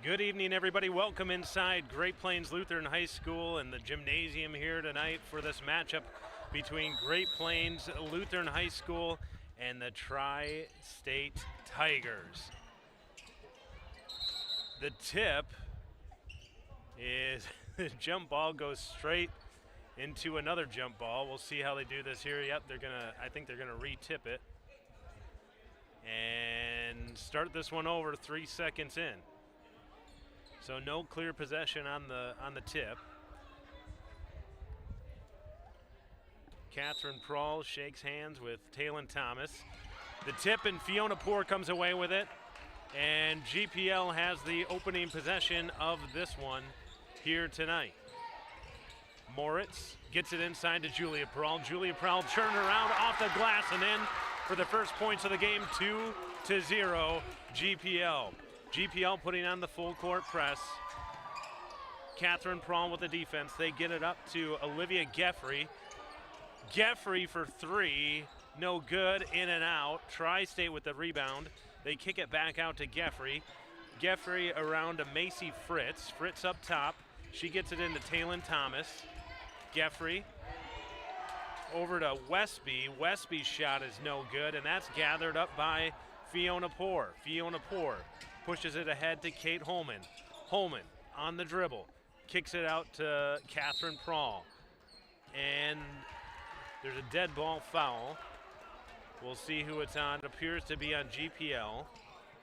Good evening, everybody. Welcome inside Great Plains Lutheran High School and the gymnasium here tonight for this matchup between Great Plains Lutheran High School and the Tri-State Tigers. The tip is the jump ball goes straight into another jump ball. We'll see how they do this here. Yep, I think they're gonna re-tip it and start this one over 3 seconds in. So no clear possession on the tip. Catherine Prawl shakes hands with Talon Thomas. The tip, and Fiona Poor comes away with it. And GPL has the opening possession of this one here tonight. Moritz gets it inside to Julia Prawl. Julia Prawl turned around off the glass and in for the first points of the game, 2-0 GPL. GPL putting on the full court press. Catherine Prawl with the defense. They get it up to Olivia Geffrey. Geffrey for three, no good, in and out. Tri-State with the rebound. They kick it back out to Geffrey. Geffrey around to Macy Fritz. Fritz up top. She gets it into Talon Thomas. Geffrey over to Westby. Westby's shot is no good, and that's gathered up by Fiona Poor. Fiona Poor pushes it ahead to Kate Holman. Holman on the dribble. Kicks it out to Catherine Prawl. And there's a dead ball foul. We'll see who it's on. It appears to be on GPL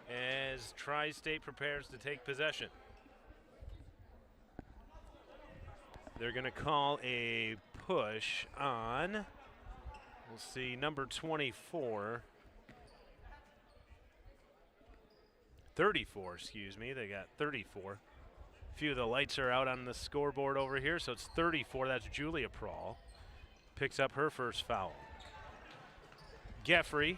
as Tri-State prepares to take possession. They're going to call a push on, we'll see, number 24. 34, excuse me. They got 34. A few of the lights are out on the scoreboard over here, so it's 34. That's Julia Prawl. Picks up her first foul. Geffrey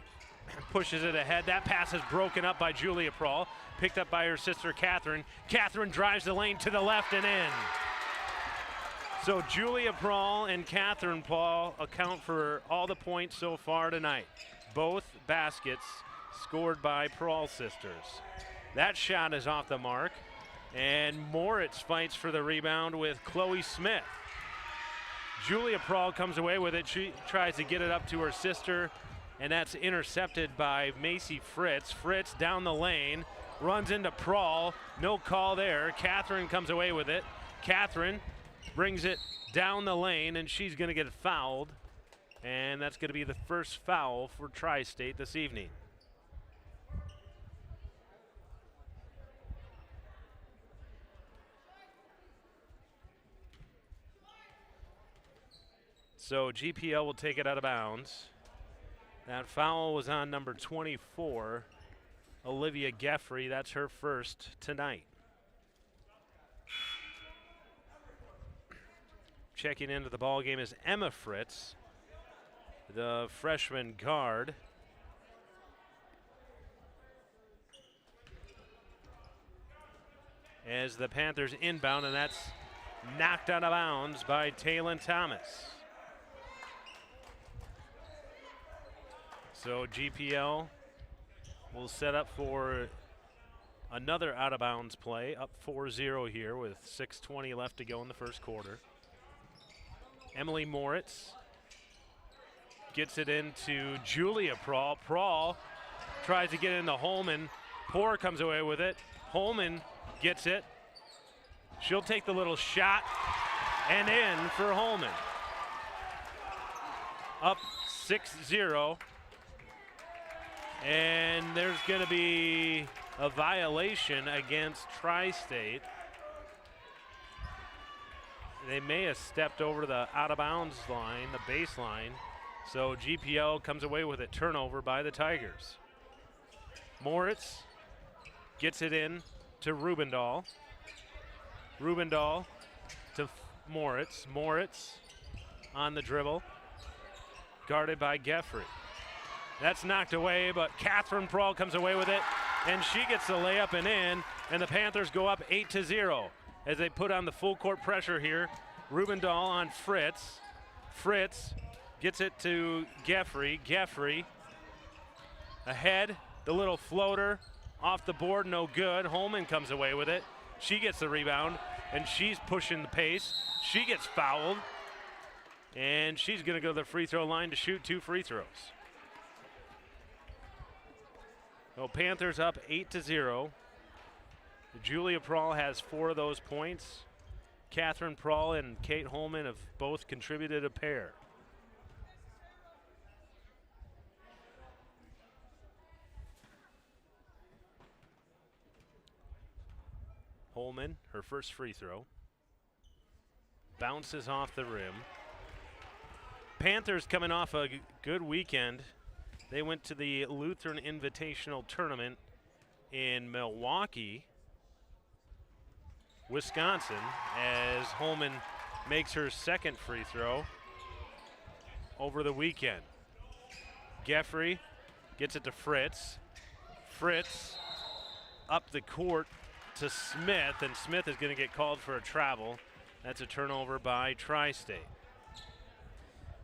pushes it ahead. That pass is broken up by Julia Prawl. Picked up by her sister, Catherine. Catherine drives the lane to the left and in. So Julia Prawl and Catherine Prawl account for all the points so far tonight. Both baskets scored by Prawl sisters. That shot is off the mark, and Moritz fights for the rebound with Chloe Smith. Julia Prawl comes away with it. She tries to get it up to her sister, and that's intercepted by Macy Fritz. Fritz down the lane, runs into Prawl. No call there. Catherine comes away with it. Catherine brings it down the lane, and she's going to get fouled, and that's going to be the first foul for Tri-State this evening. So GPL will take it out of bounds. That foul was on number 24, Olivia Geffrey. That's her first tonight. Checking into the ball game is Emma Fritz, the freshman guard. As the Panthers inbound, and that's knocked out of bounds by Talon Thomas. So GPL will set up for another out-of-bounds play, up 4-0 here with 6:20 left to go in the first quarter. Emily Moritz gets it into Julia Prawl. Prawl tries to get into Holman. Poor comes away with it. Holman gets it. She'll take the little shot and in for Holman. Up 6-0. And there's going to be a violation against Tri-State. They may have stepped over the out-of-bounds line, the baseline. So GPL comes away with it. Turnover by the Tigers. Moritz gets it in to Rubendahl. Rubendahl to Moritz. Moritz on the dribble. Guarded by Geffrey. That's knocked away, but Catherine Prawl comes away with it, and she gets the layup and in, and the Panthers go up 8-0 as they put on the full court pressure here. Rubendahl on Fritz. Fritz gets it to Geffrey. Geffrey ahead, the little floater Off the board, no good. Holman comes away with it. She gets the rebound, and she's pushing the pace. She gets fouled, and she's going to go to the free throw line to shoot 2 free throws. So Panthers up 8-0. Julia Prawl has 4 of those points. Catherine Prawl and Kate Holman have both contributed a pair. Holman, her first free throw. Bounces off the rim. Panthers coming off a good weekend. They went to the Lutheran Invitational Tournament in Milwaukee, Wisconsin, as Holman makes her second free throw over the weekend. Geffrey gets it to Fritz. Fritz up the court to Smith, and Smith is going to get called for a travel. That's a turnover by Tri-State.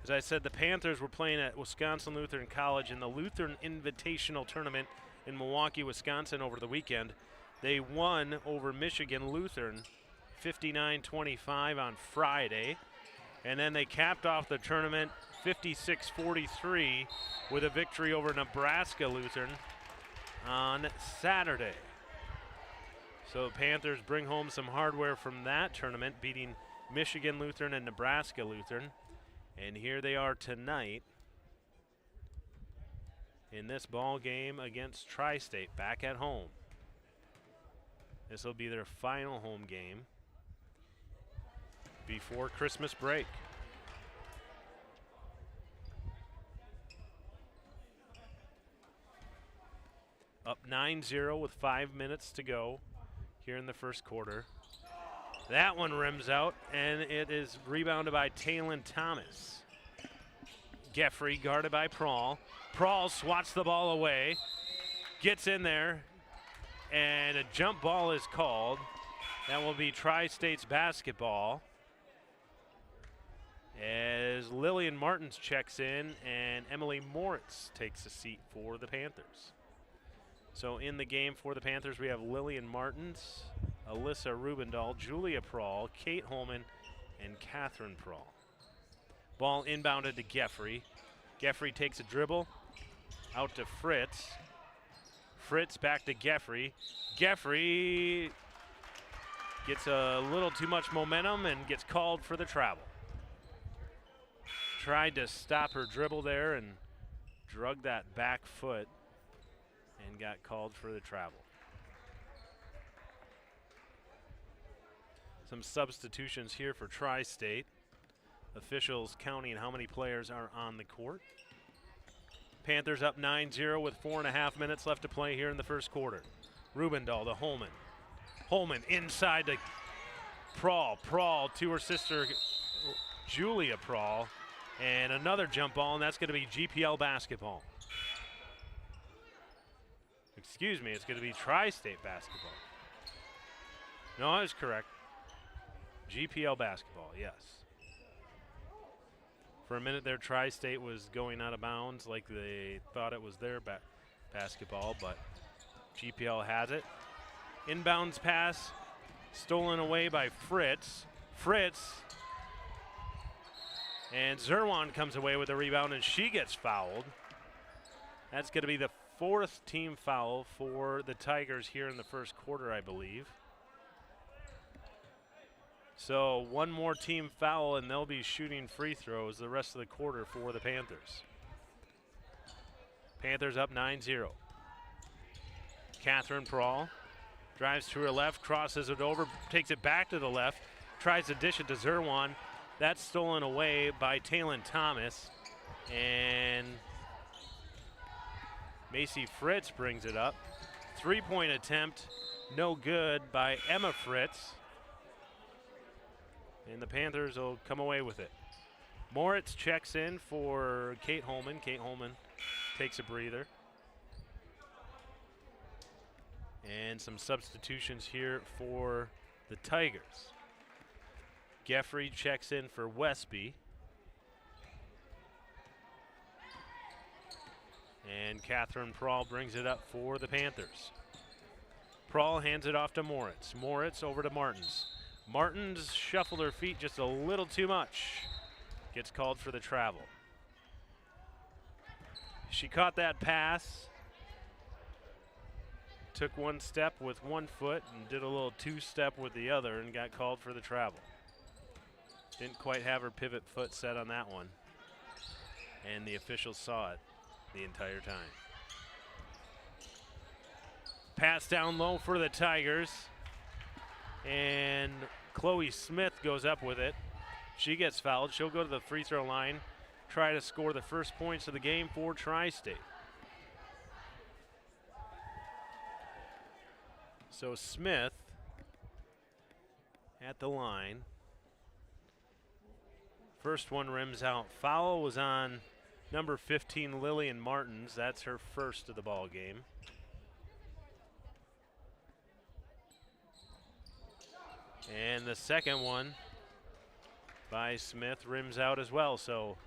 As I said, the Panthers were playing at Wisconsin Lutheran College in the Lutheran Invitational Tournament in Milwaukee, Wisconsin over the weekend. They won over Michigan Lutheran 59-25 on Friday, and then they capped off the tournament 56-43 with a victory over Nebraska Lutheran on Saturday. So Panthers bring home some hardware from that tournament, beating Michigan Lutheran and Nebraska Lutheran. And here they are tonight in this ball game against Tri-State, back at home. This will be their final home game before Christmas break. Up 9-0 with 5 minutes to go here in the first quarter. That one rims out, and it is rebounded by Taylon Thomas. Geffrey guarded by Prawl. Prawl swats the ball away, gets in there, and a jump ball is called. That will be Tri-State's basketball, as Lillian Martins checks in and Emily Moritz takes a seat for the Panthers. So in the game for the Panthers, we have Lillian Martins, Alyssa Rubendahl, Julia Prawl, Kate Holman, and Catherine Prawl. Ball inbounded to Geffrey. Geffrey takes a dribble out to Fritz. Fritz back to Geffrey. Geffrey gets a little too much momentum and gets called for the travel. Tried to stop her dribble there and drug that back foot and got called for the travel. Some substitutions here for Tri-State. Officials counting how many players are on the court. Panthers up 9-0 with 4.5 minutes left to play here in the first quarter. Rubendahl to Holman. Holman inside to Prawl. Prawl to her sister Julia Prawl. And another jump ball, and that's going to be GPL basketball. Excuse me, it's going to be Tri-State basketball. No, I was correct. GPL basketball, yes. For a minute there, Tri-State was going out of bounds like they thought it was their basketball, but GPL has it. Inbounds pass, stolen away by Fritz. Fritz, and Zerwan comes away with a rebound, and she gets fouled. That's going to be the 4th team foul for the Tigers here in the first quarter, I believe. So one more team foul, and they'll be shooting free throws the rest of the quarter for the Panthers. Panthers up 9-0. Catherine Prawl drives to her left, crosses it over, takes it back to the left, tries to dish it to Zerwan. That's stolen away by Taylon Thomas, and Macy Fritz brings it up. 3-point attempt, no good by Emma Fritz. And the Panthers will come away with it. Moritz checks in for Kate Holman. Kate Holman takes a breather. And some substitutions here for the Tigers. Geffrey checks in for Westby. And Catherine Prawl brings it up for the Panthers. Prahl hands it off to Moritz. Moritz over to Martins. Martins shuffled her feet just a little too much. Gets called for the travel. She caught that pass. Took one step with one foot and did a little two-step with the other and got called for the travel. Didn't quite have her pivot foot set on that one. And the officials saw it the entire time. Pass down low for the Tigers. And Chloe Smith goes up with it. She gets fouled. She'll go to the free throw line, try to score the first points of the game for Tri-State. So Smith at the line. First one rims out. Foul was on number 15, Lillian Martins. That's her first of the ball game. And the second one by Smith rims out as well. So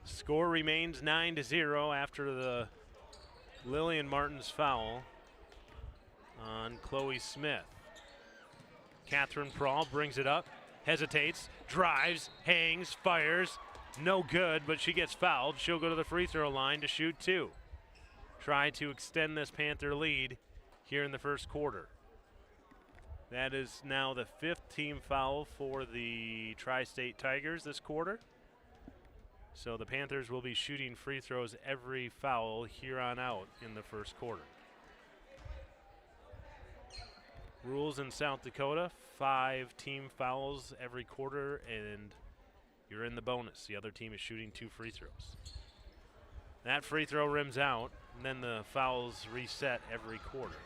score remains 9-0 after the Lillian Martins foul on Chloe Smith. Catherine Prahl brings it up, hesitates, drives, hangs, fires. No good, but she gets fouled. She'll go to the free throw line to shoot two. Try to extend this Panther lead here in the first quarter. That is now the fifth team foul for the Tri-State Tigers this quarter. So the Panthers will be shooting free throws every foul here on out in the first quarter. Rules in South Dakota, 5 team fouls every quarter, and you're in the bonus. The other team is shooting 2 free throws. That free throw rims out, and then the fouls reset every quarter.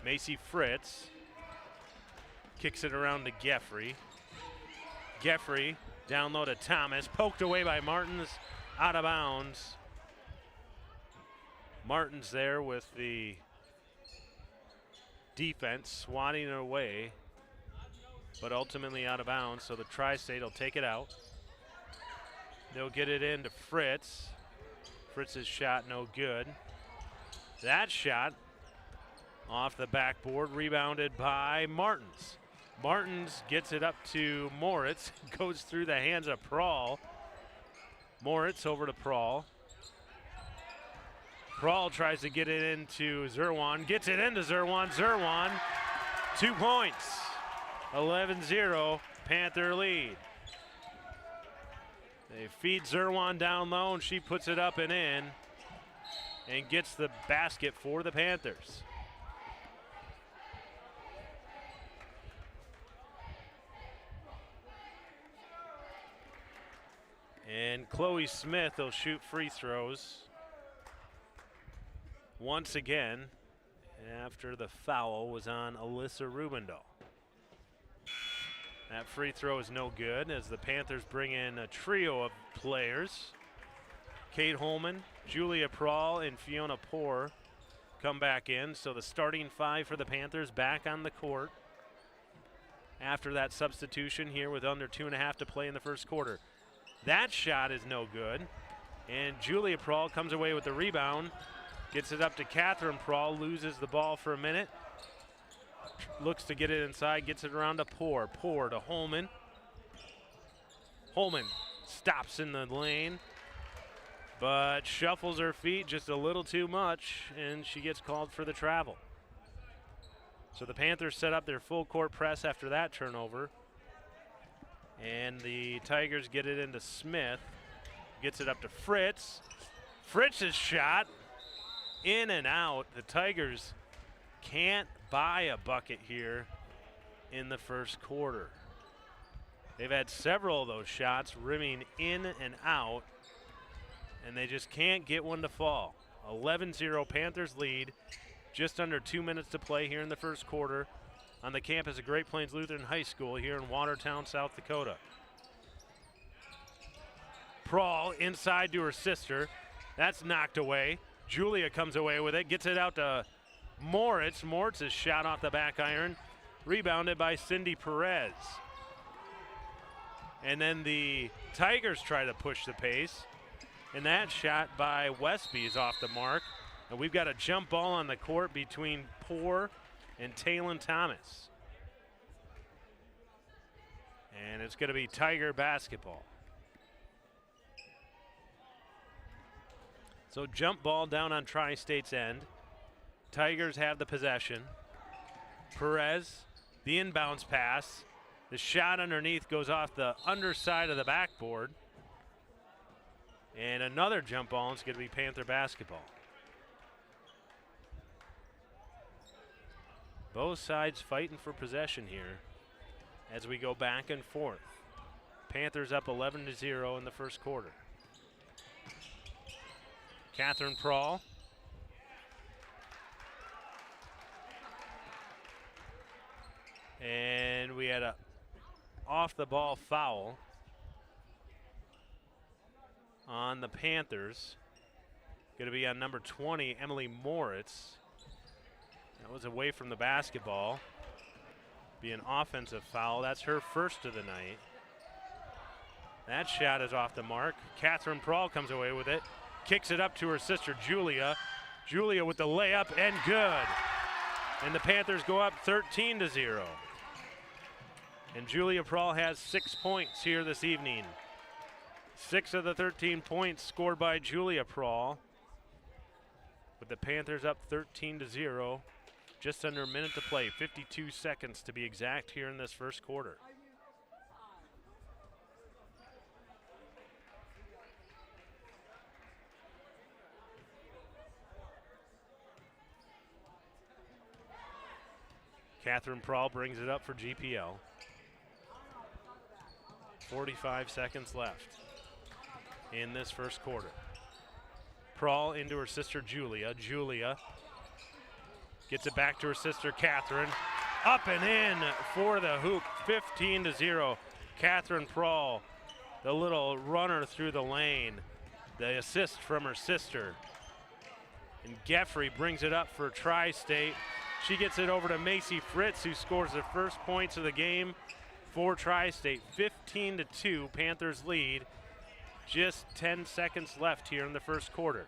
Macy Fritz kicks it around to Geffrey. Geffrey down low to Thomas, poked away by Martins, out of bounds. Martins there with the defense, swatting it away, but ultimately out of bounds, so the Tri-State will take it out. They'll get it into Fritz. Fritz's shot no good. That shot off the backboard, rebounded by Martins. Martins gets it up to Moritz, goes through the hands of Prahl. Moritz over to Prahl. Prahl tries to get it into Zerwan, gets it into Zerwan. Zerwan, 2 points. 11-0, Panther lead. They feed Zerwan down low, and she puts it up and in and gets the basket for the Panthers. And Chloe Smith will shoot free throws once again after the foul was on Alyssa Rubendahl. That free throw is no good as the Panthers bring in a trio of players. Kate Holman, Julia Prahl, and Fiona Poore come back in. So the starting 5 for the Panthers back on the court after that substitution here with under 2.5 to play in the first quarter. That shot is no good, and Julia Prahl comes away with the rebound, gets it up to Catherine Prahl, loses the ball for a minute, looks to get it inside, gets it around to Poore. Poore to Holman. Holman stops in the lane, but shuffles her feet just a little too much, and she gets called for the travel. So the Panthers set up their full court press after that turnover. And the Tigers get it into Smith. Gets it up to Fritz. Fritz's shot in and out. The Tigers can't buy a bucket here in the first quarter. They've had several of those shots rimming in and out, and they just can't get one to fall. 11-0 Panthers lead. Just under 2 minutes to play here in the first quarter on the campus of Great Plains Lutheran High School here in Watertown, South Dakota. Prahl inside to her sister. That's knocked away. Julia comes away with it, gets it out to Moritz. Moritz is shot off the back iron, rebounded by Cindy Perez. And then the Tigers try to push the pace. And that shot by Westby is off the mark. And we've got a jump ball on the court between Poor and Talon Thomas. And it's going to be Tiger basketball. So jump ball down on Tri-State's end. Tigers have the possession. Perez, the inbounds pass. The shot underneath goes off the underside of the backboard. And another jump ball, and it's going to be Panther basketball. Both sides fighting for possession here as we go back and forth. Panthers up 11-0 in the first quarter. Catherine Prawl. And we had a off the ball foul on the Panthers. Going to be on number 20, Emily Moritz. That was away from the basketball. Be an offensive foul. That's her first of the night. That shot is off the mark. Catherine Prawl comes away with it. Kicks it up to her sister Julia. Julia with the layup and good. And the Panthers go up 13-0. And Julia Prawl has 6 points here this evening. 6 of the 13 points scored by Julia Prawl. With the Panthers up 13-0. Just under a minute to play, 52 seconds to be exact here in this first quarter. Catherine Prawl brings it up for GPL. 45 seconds left in this first quarter. Prawl into her sister Julia. Julia gets it back to her sister Catherine. Up and in for the hoop, 15-0. Catherine Prawl, the little runner through the lane. The assist from her sister. And Geffrey brings it up for Tri-State. She gets it over to Macy Fritz, who scores the first points of the game for Tri-State. 15-2, Panthers lead. Just 10 seconds left here in the first quarter.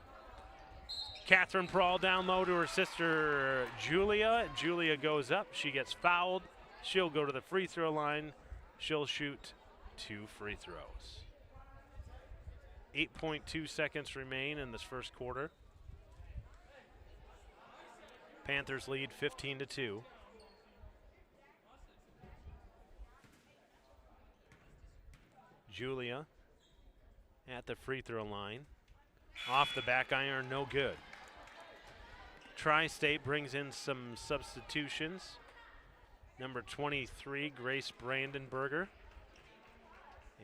Catherine Prawl down low to her sister Julia. Julia goes up. She gets fouled. She'll go to the free throw line. She'll shoot 2 free throws. 8.2 seconds remain in this first quarter. Panthers lead 15-2. Julia at the free throw line. Off the back iron, no good. Tri-State brings in some substitutions. Number 23, Grace Brandenberger.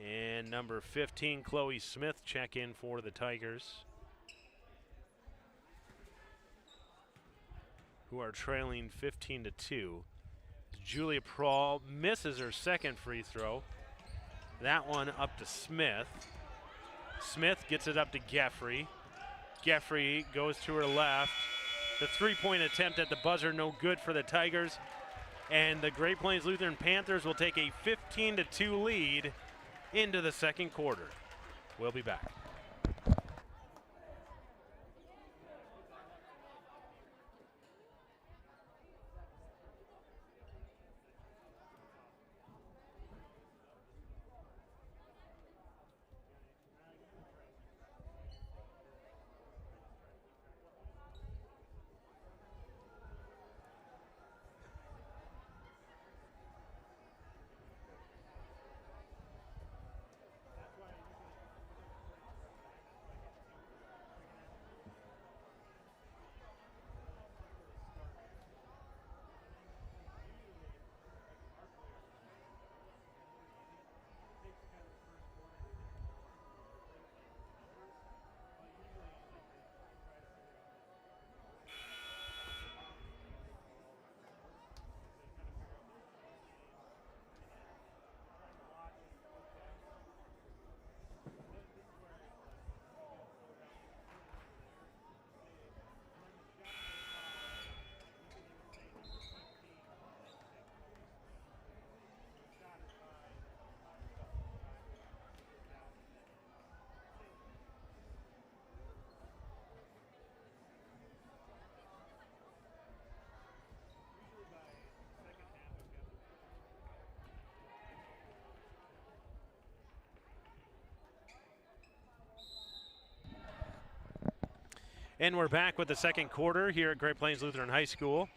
And number 15, Chloe Smith, check in for the Tigers, who are trailing 15-2. Julia Prawl misses her second free throw. That one up to Smith. Smith gets it up to Geffrey. Geffrey goes to her left. The three-point attempt at the buzzer, no good for the Tigers. And the Great Plains Lutheran Panthers will take a 15-2 lead into the second quarter. We'll be back. And we're back with the second quarter here at Great Plains Lutheran High School.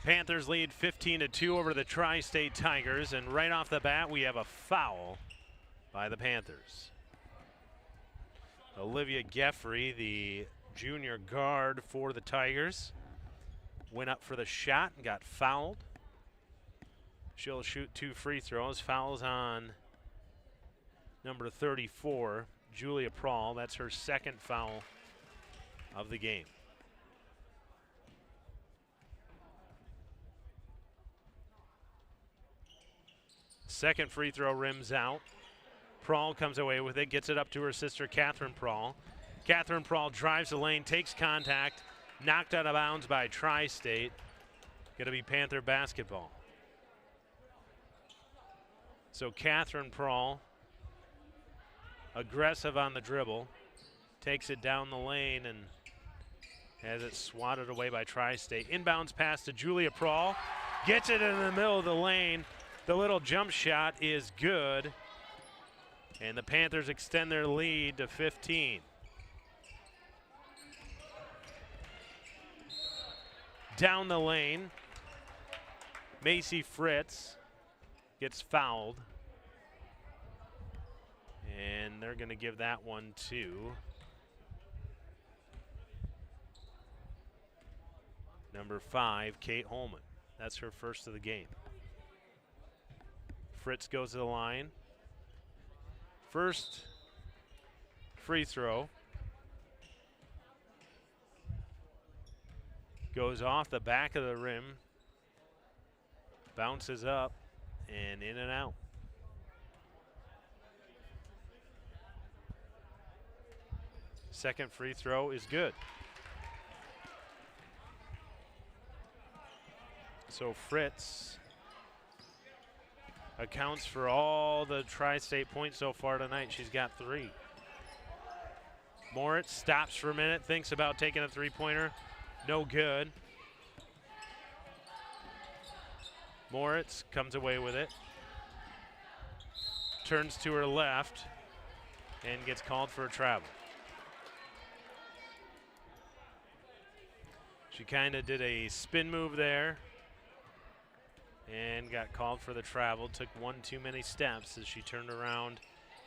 Panthers lead 15-2 over the Tri-State Tigers, and right off the bat we have a foul by the Panthers. Olivia Geffrey, the junior guard for the Tigers, went up for the shot and got fouled. She'll shoot 2 free throws. Fouls on number 34, Julia Prawl. That's her second foul of the game. Second free throw rims out. Prawl comes away with it, gets it up to her sister, Catherine Prawl. Catherine Prawl drives the lane, takes contact, knocked out of bounds by Tri-State. Going to be Panther basketball. So Catherine Prawl, aggressive on the dribble, takes it down the lane and has it swatted away by Tri-State. Inbounds pass to Julia Prawl, gets it in the middle of the lane. The little jump shot is good, and the Panthers extend their lead to 15. Down the lane, Macy Fritz gets fouled, and they're going to give that one to number 5, Kate Holman. That's her first of the game. Fritz goes to the line. First free throw goes off the back of the rim, bounces up, and in and out. Second free throw is good. So Fritz accounts for all the Tri-State points so far tonight. She's got 3. Moritz stops for a minute, thinks about taking a three-pointer. No good. Moritz comes away with it. Turns to her left and gets called for a travel. She kind of did a spin move there and got called for the travel. Took one too many steps as she turned around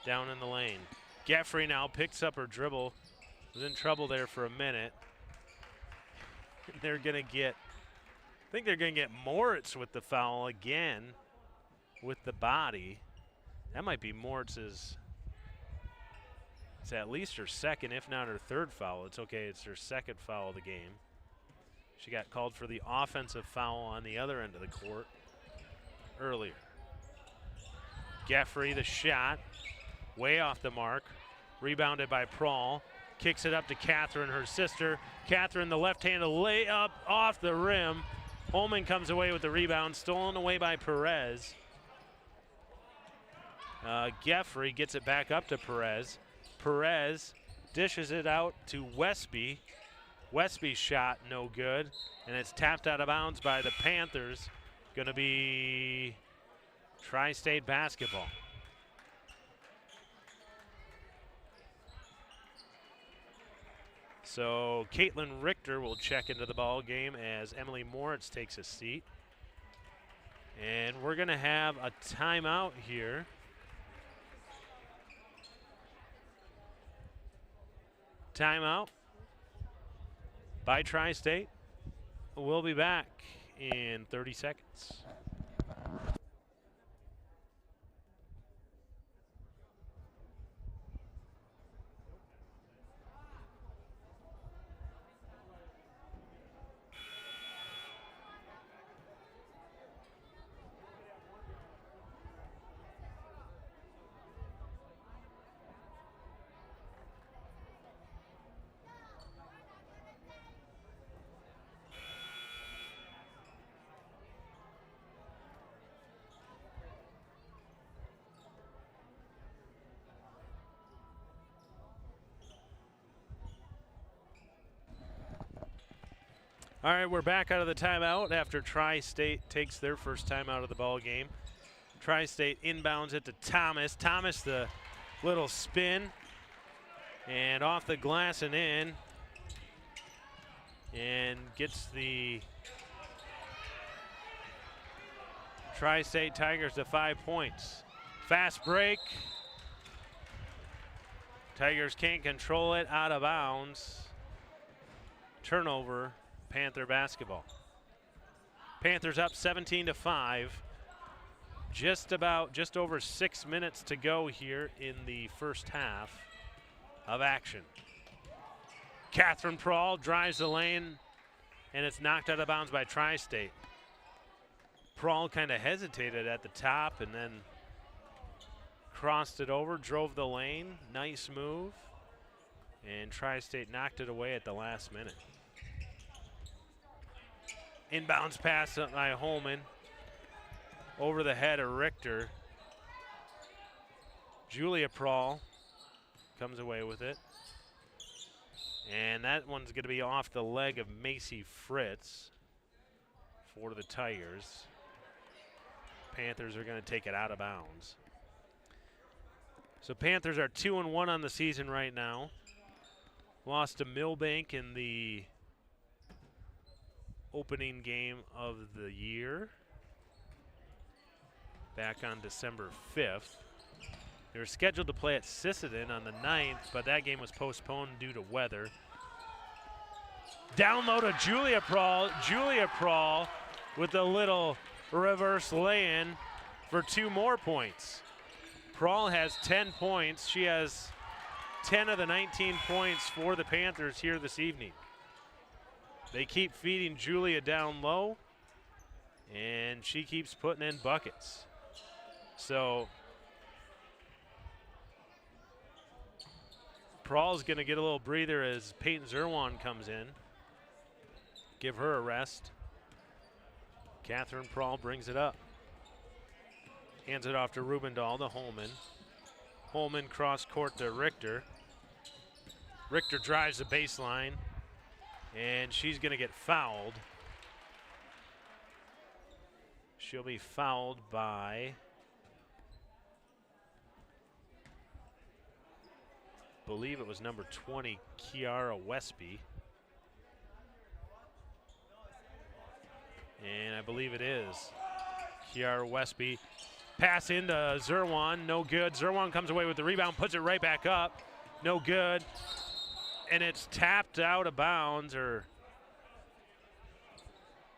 down in the lane. Geffrey now picks up her dribble. Was in trouble there for a minute. They're going to get, I think they're going to get Moritz with the foul again with the body. That might be Moritz's, it's at least her second, if not her third foul. It's okay, it's her second foul of the game. She got called for the offensive foul on the other end of the court earlier. Geffrey, the shot, way off the mark. Rebounded by Prawl. Kicks it up to Catherine, her sister. Catherine, the left-handed layup off the rim. Holman comes away with the rebound, stolen away by Perez. Geffrey gets it back up to Perez. Perez dishes it out to Westby. Westby's shot no good, and it's tapped out of bounds by the Panthers. Going to be Tri-State basketball. So Caitlin Richter will check into the ball game as Emily Moritz takes a seat. And we're going to have a timeout here. Timeout by Tri-State. We'll be back in 30 seconds. All right, we're back out of the timeout after Tri-State takes their first time out of the ball game. Tri-State inbounds it to Thomas. Thomas, the little spin, and off the glass and in. and gets the Tri-State Tigers to 5 points. Fast break. Tigers can't control it, out of bounds. Turnover, Panther basketball. Panthers up 17-5. Just over 6 minutes to go here in the first half of action. Catherine Prahl drives the lane, and it's knocked out of bounds by Tri-State. Prahl kind of hesitated at the top and then crossed it over, drove the lane. Nice move. And Tri-State knocked it away at the last minute. Inbounds pass by Holman. Over the head of Richter. Julia Prahl comes away with it. And that one's going to be off the leg of Macy Fritz for the Tigers. Panthers are going to take it out of bounds. So Panthers are 2-1 on the season right now. Lost to Millbank in the opening game of the year back on December 5th. They were scheduled to play at Sisseton on the 9th, but that game was postponed due to weather. Down low to Julia Prahl. Julia Prahl with a little reverse lay-in for 2 more points. Prahl has 10 points. She has 10 of the 19 points for the Panthers here this evening. They keep feeding Julia down low, and she keeps putting in buckets. So Prahl's going to get a little breather as Peyton Zerwan comes in. Give her a rest. Catherine Prahl brings it up. Hands it off to Rubendahl to Holman. Holman cross court to Richter. Richter drives the baseline, and she's going to get fouled. She'll be fouled by, I believe it was number 20, Kiara Westby. And I believe it is Kiara Westby. Pass into Zerwan, no good. Zerwan comes away with the rebound, puts it right back up, no good. And it's tapped out of bounds, or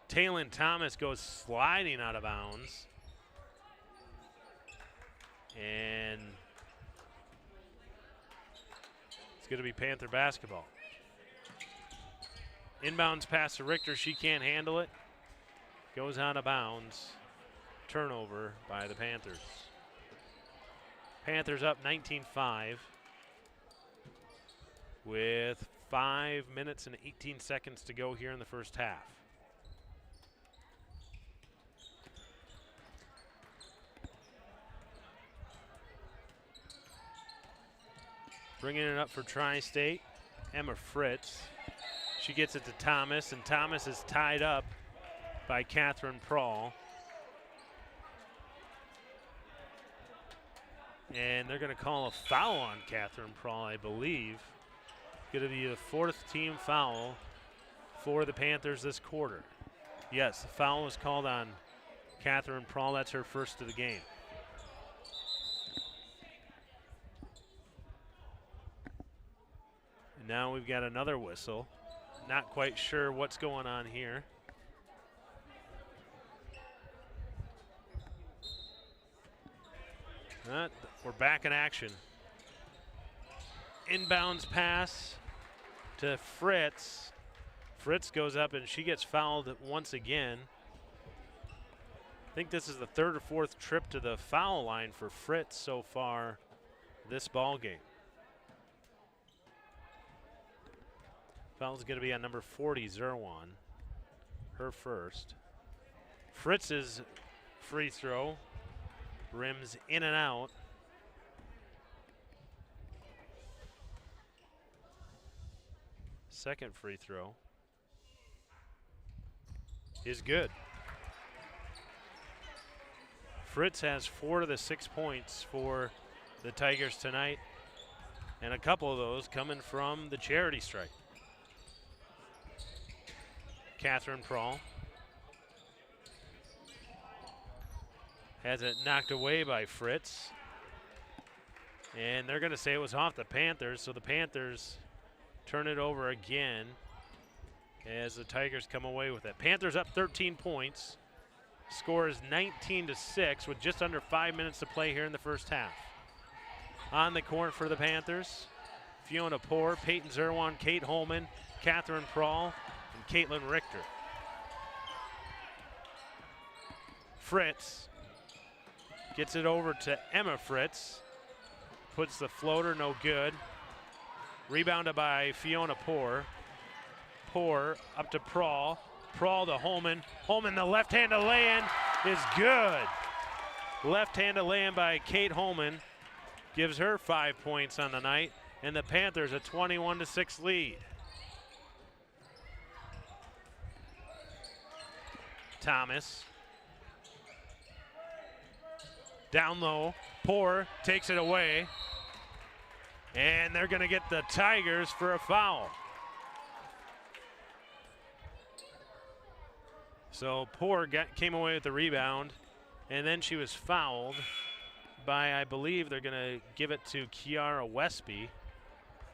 Taylon Thomas goes sliding out of bounds. And it's going to be Panther basketball. Inbounds pass to Richter, she can't handle it. Goes out of bounds. Turnover by the Panthers. Panthers up 19-5 with 5 minutes and 18 seconds to go here in the first half. Bringing it up for Tri-State, Emma Fritz. She gets it to Thomas, and Thomas is tied up by Catherine Prahl. And they're going to call a foul on Catherine Prahl, I believe. Going to be the 4th team foul for the Panthers this quarter. Yes, the foul was called on Catherine Prahl. That's her first of the game. And now we've got another whistle. Not quite sure what's going on here. We're back in action. Inbounds pass to Fritz. Fritz goes up and she gets fouled once again. I think this is the 3rd or 4th trip to the foul line for Fritz so far this ball game. Foul's going to be on number 40, Zerwan. Her first. Fritz's free throw rims in and out. Second free throw is good. Fritz has 4 of the 6 points for the Tigers tonight, and a couple of those coming from the charity stripe. Catherine Prawl. Has it knocked away by Fritz. And they're going to say it was off the Panthers, so the Panthers turn it over again as the Tigers come away with it. Panthers up 13 points. Score is 19-6 with just under 5 minutes to play here in the first half. On the court for the Panthers, Fiona Poor, Peyton Zerwan, Kate Holman, Catherine Prawl, and Caitlin Richter. Fritz gets it over to Emma Fritz. Puts the floater, no good. Rebounded by Fiona Poor. Poor up to Prawl. Prawl to Holman. Holman, the left-handed lay-in is good. Left-handed lay-in by Kate Holman gives her 5 points on the night, and the Panthers a 21-6 lead. Thomas. Down low. Poor takes it away. And they're going to get the Tigers for a foul. So Poor came away with the rebound, and then she was fouled by, I believe they're going to give it to Kiara Westby.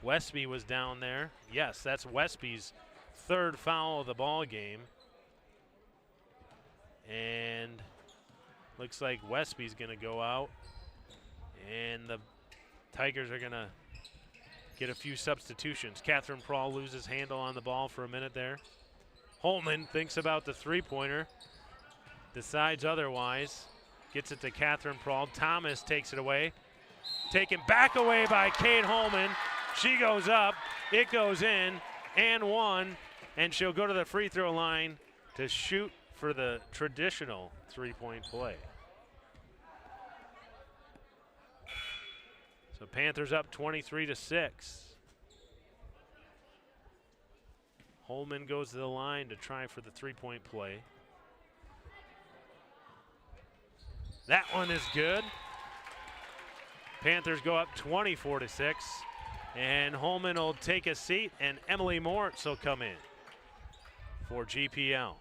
Westby was down there. Yes, that's Westby's third foul of the ball game. And looks like Westby's going to go out, and the Tigers are going to get a few substitutions. Catherine Prawl loses handle on the ball for a minute there. Holman thinks about the three-pointer, decides otherwise, gets it to Catherine Prawl. Thomas takes it away. Taken back away by Kate Holman. She goes up, it goes in, and one, and she'll go to the free throw line to shoot for the traditional three-point play. So Panthers up 23-6. Holman goes to the line to try for the three-point play. That one is good. Panthers go up 24-6. And Holman will take a seat, and Emily Moritz will come in for GPL.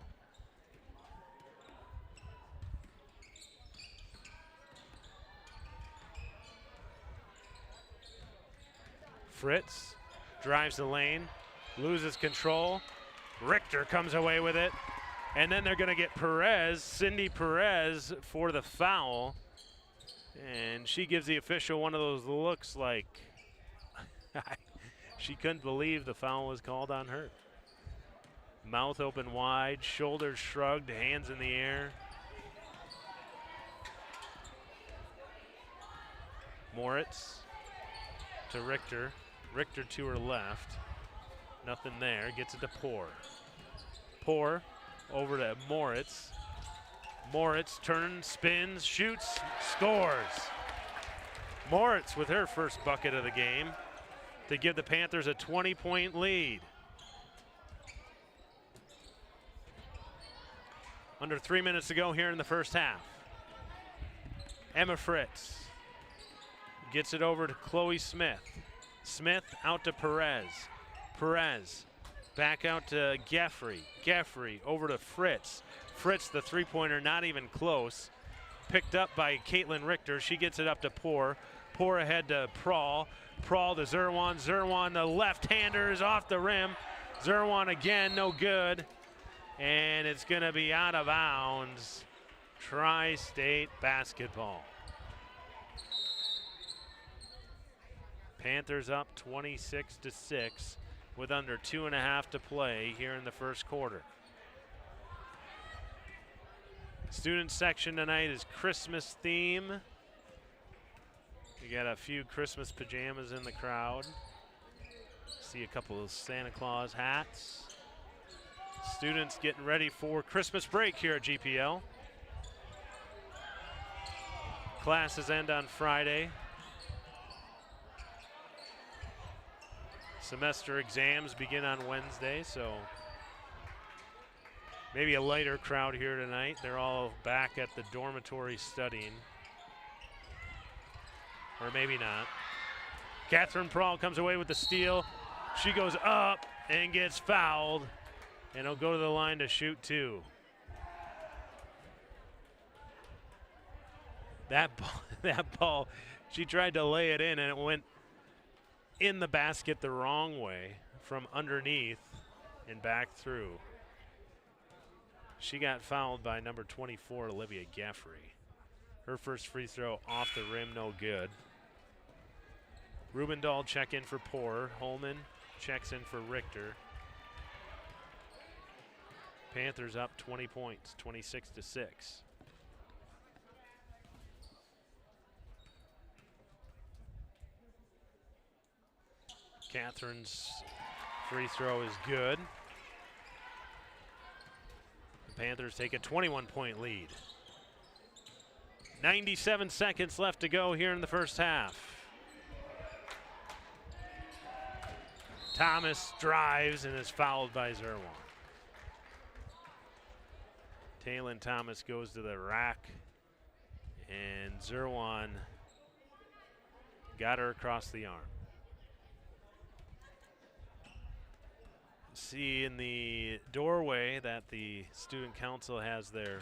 Fritz drives the lane, loses control. Richter comes away with it. And then they're going to get Perez, Cindy Perez, for the foul. And she gives the official one of those looks like she couldn't believe the foul was called on her. Mouth open wide, shoulders shrugged, hands in the air. Moritz to Richter. Richter to her left. Nothing there. Gets it to Poor. Poor over to Moritz. Moritz turns, spins, shoots, scores. Moritz with her first bucket of the game to give the Panthers a 20-point lead. Under 3 minutes to go here in the first half. Emma Fritz gets it over to Chloe Smith. Smith out to Perez. Perez back out to Geffrey. Geffrey over to Fritz. Fritz, the three-pointer, not even close. Picked up by Caitlin Richter. She gets it up to Poor. Poor ahead to Prawl. Prawl to Zerwan. Zerwan, the left-hander, is off the rim. Zerwan again, no good. And it's going to be out of bounds. Tri-State basketball. Panthers up 26-6 with under 2.5 to play here in the first quarter. Student section tonight is Christmas theme. We got a few Christmas pajamas in the crowd. See a couple of Santa Claus hats. Students getting ready for Christmas break here at GPL. Classes end on Friday. Semester exams begin on Wednesday, so maybe a lighter crowd here tonight. They're all back at the dormitory studying. Or maybe not. Catherine Prawl comes away with the steal. She goes up and gets fouled and he'll go to the line to shoot 2. That ball, she tried to lay it in, and it went in the basket the wrong way from underneath and back through. She got fouled by number 24, Olivia Gaffrey. Her first free throw off the rim, no good. Rubendahl check in for Poor. Holman checks in for Richter. Panthers up 20 points, 26-6. Catherine's free throw is good. The Panthers take a 21-point lead. 97 seconds left to go here in the first half. Thomas drives and is fouled by Zerwan. Taylon Thomas goes to the rack, and Zerwan got her across the arm. See in the doorway that the student council has their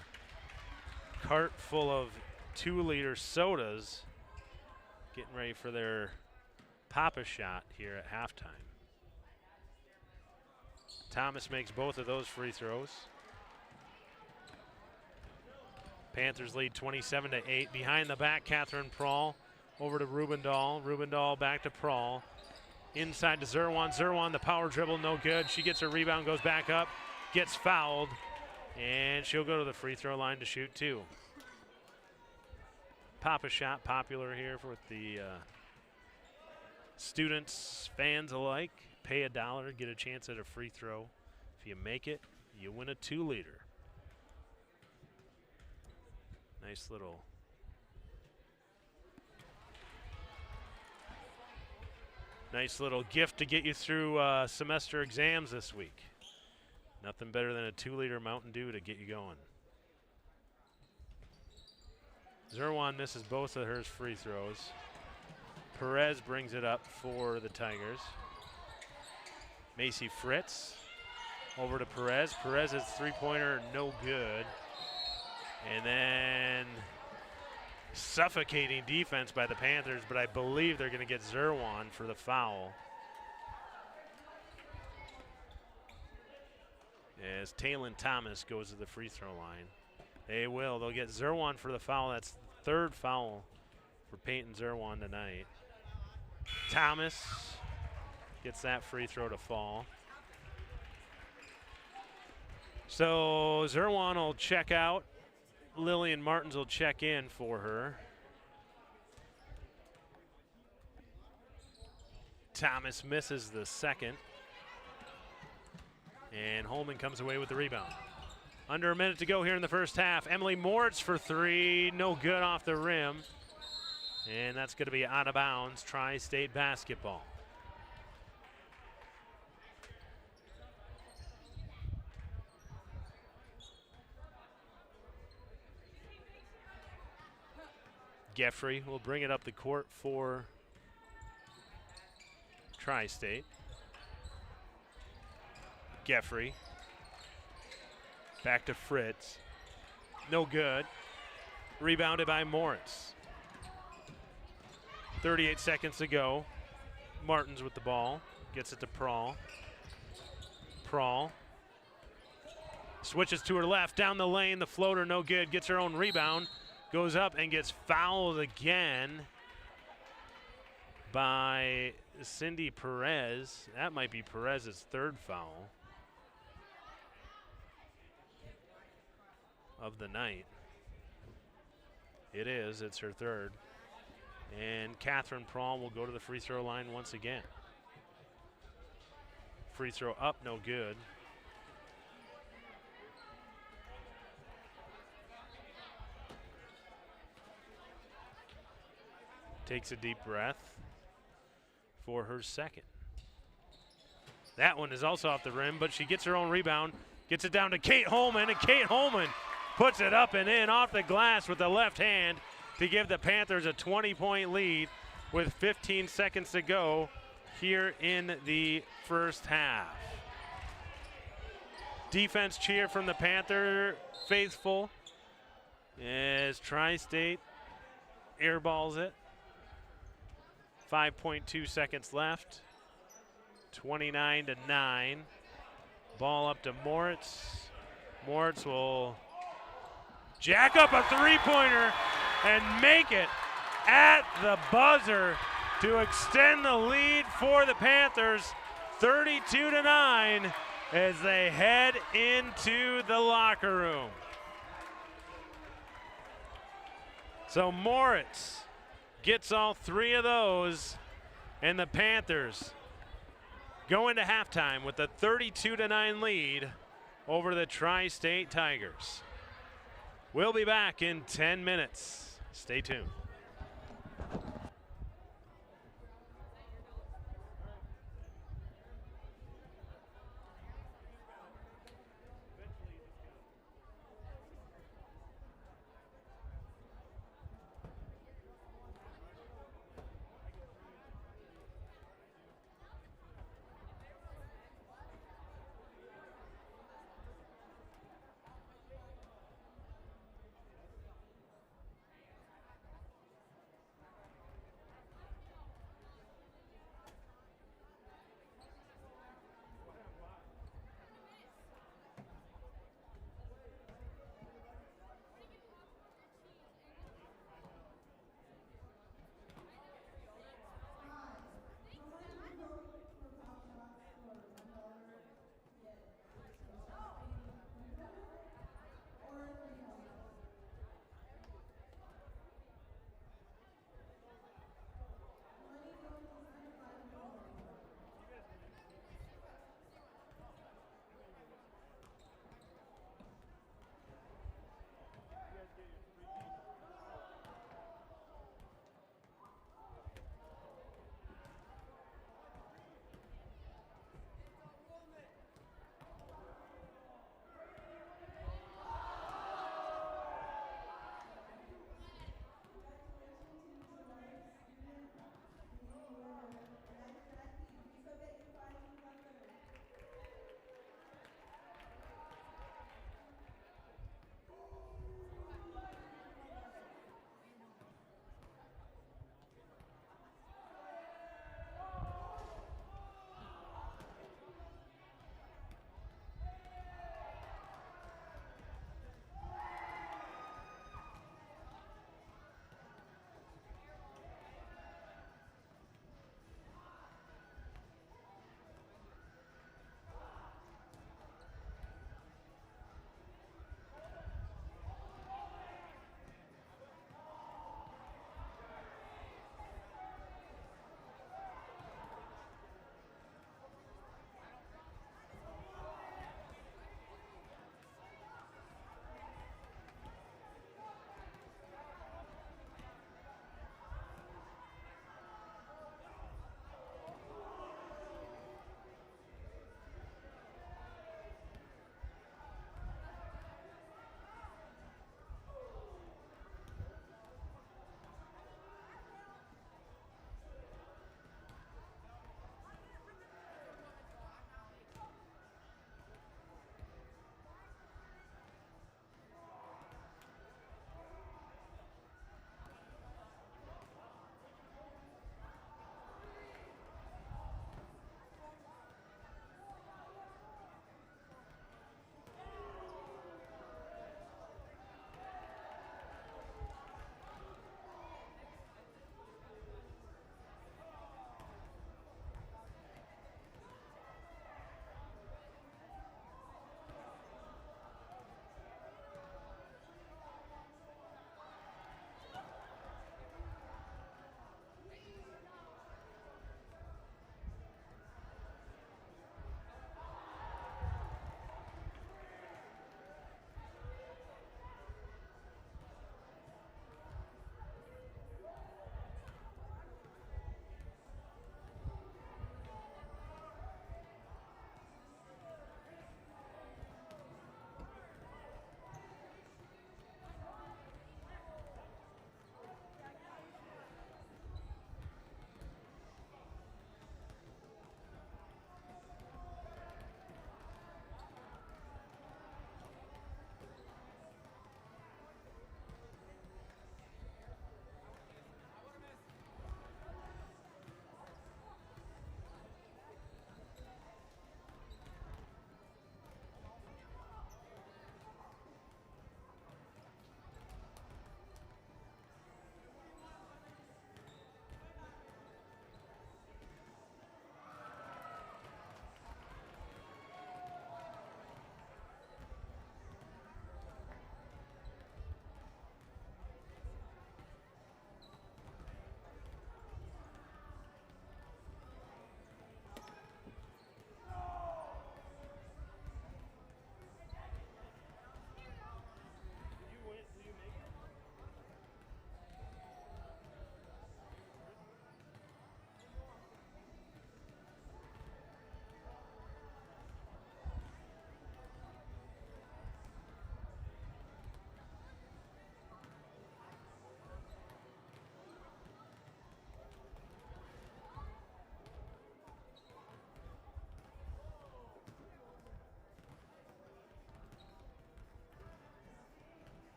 cart full of 2-liter sodas, getting ready for their Papa shot here at halftime. Thomas makes both of those free throws. Panthers lead 27-8. Behind the back, Catherine Prawl over to Rubendahl. Rubendahl back to Prawl. Inside to Zerwan. Zerwan, the power dribble, no good. She gets her rebound, goes back up, gets fouled, and she'll go to the free throw line to shoot 2. Papa shot popular here with the students, fans alike. Pay $1, get a chance at a free throw. If you make it, you win a 2-liter. Nice little gift to get you through semester exams this week. Nothing better than a 2-liter Mountain Dew to get you going. Zerwan misses both of her free throws. Perez brings it up for the Tigers. Macy Fritz over to Perez. Perez's three-pointer, no good. And then suffocating defense by the Panthers, but I believe they're going to get Zerwan for the foul. As Taylon Thomas goes to the free throw line. They will. They'll get Zerwan for the foul. That's the 3rd foul for Peyton Zerwan tonight. Thomas gets that free throw to fall. So Zerwan will check out. Lillian Martins will check in for her. Thomas misses the second. And Holman comes away with the rebound. Under a minute to go here in the first half. Emily Moritz for 3, no good off the rim. And that's going to be out of bounds. Tri-State basketball. Geffrey will bring it up the court for Tri-State. Geffrey. Back to Fritz. No good. Rebounded by Moritz. 38 seconds to go. Martins with the ball. Gets it to Prawl. Prawl. Switches to her left. Down the lane. The floater no good. Gets her own rebound. Goes up and gets fouled again by Cindy Perez. That might be Perez's 3rd foul of the night. It is. It's her 3rd. And Catherine Prawl will go to the free throw line once again. Free throw up, no good. Takes a deep breath for her 2nd. That one is also off the rim, but she gets her own rebound, gets it down to Kate Holman, and Kate Holman puts it up and in off the glass with the left hand to give the Panthers a 20-point lead with 15 seconds to go here in the first half. defense cheer from the Panther faithful as Tri-State airballs it. 5.2 seconds left. 29-9. Ball up to Moritz. Moritz will jack up a three-pointer and make it at the buzzer to extend the lead for the Panthers, 32-9, as they head into the locker room. So Moritz gets all three of those, and the Panthers go into halftime with a 32-9 lead over the Tri-State Tigers. We'll be back in 10 minutes. Stay tuned.